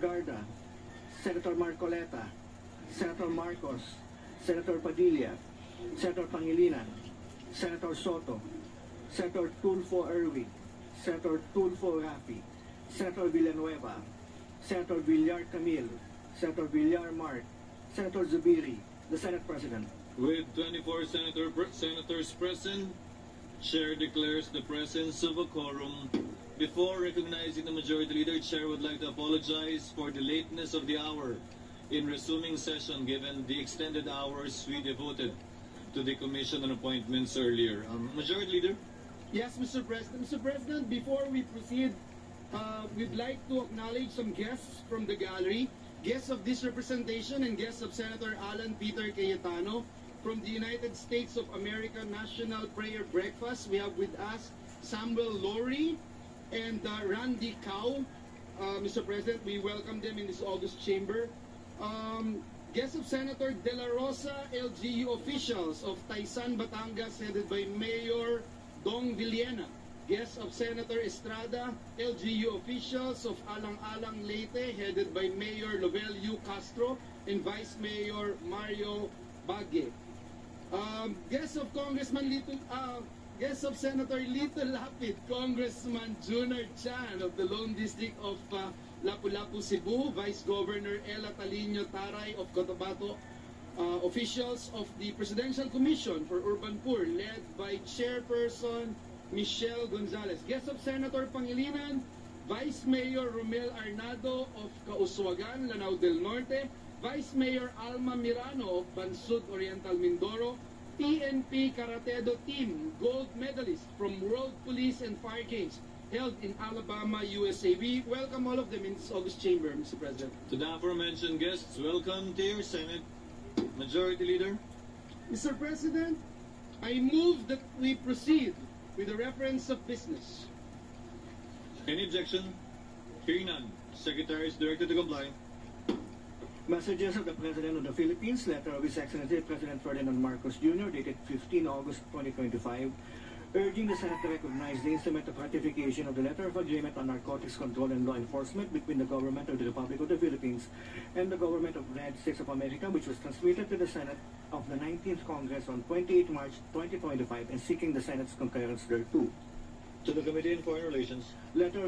Garda, Senator Marcoleta, Senator Marcos, Senator Padilla, Senator Pangilinan, Senator Soto, Senator Tulfo Erwin, Senator Tulfo Rafi, Senator Villanueva, Senator Villar Camille, Senator Villar Mark, Senator Zubiri, the Senate President. With 24 senators present, Chair declares the presence of a quorum. Before recognizing the Majority Leader, Chair would like to apologize for the lateness of the hour in resuming session given the extended hours we devoted to the Commission on Appointments earlier. Majority Leader? Yes, Mr. President. Mr. President, before we proceed, we'd like to acknowledge some guests from the gallery, guests of this representation and guests of Senator Alan Peter Cayetano from the United States of America National Prayer Breakfast. We have with us Samuel Lowry and Randy Cow. Mr. President, we welcome them in this August chamber. Guests of Senator De La Rosa, LGU officials of Taysan, Batangas, headed by Mayor Dong Villena. Guests of Senator Estrada, LGU officials of Alang-Alang, Leyte, headed by Mayor Lovelio Castro and Vice Mayor Mario Bague. Guests of Guests of Senator Lito Lapid, Congressman Junard Chan of the Lone District of Lapu-Lapu, Cebu, Vice Governor Ella Talino Taray of Cotabato, officials of the Presidential Commission for Urban Poor, led by Chairperson Michelle Gonzalez. Guests of Senator Pangilinan, Vice Mayor Romel Arnado of Causwagan, Lanao del Norte, Vice Mayor Alma Mirano of Bansud Oriental, Mindoro, PNP Karatedo Team, gold medalist from World Police and Fire Games, held in Alabama, USA. We welcome all of them in this August chamber, Mr. President. To the aforementioned guests, welcome to your Senate. Majority Leader? Mr. President, I move that we proceed with the reference of business. Any objection? Hearing none. Secretary is directed to comply. Messages of the President of the Philippines, letter of His Excellency President Ferdinand Marcos Jr., dated 15 August 2025, urging the Senate to recognize the instrument of ratification of the Letter of Agreement on Narcotics Control and Law Enforcement between the Government of the Republic of the Philippines and the Government of the United States of America, which was transmitted to the Senate of the 19th Congress on 28 March 2025 and seeking the Senate's concurrence thereto. To the Committee on Foreign Relations. Letter of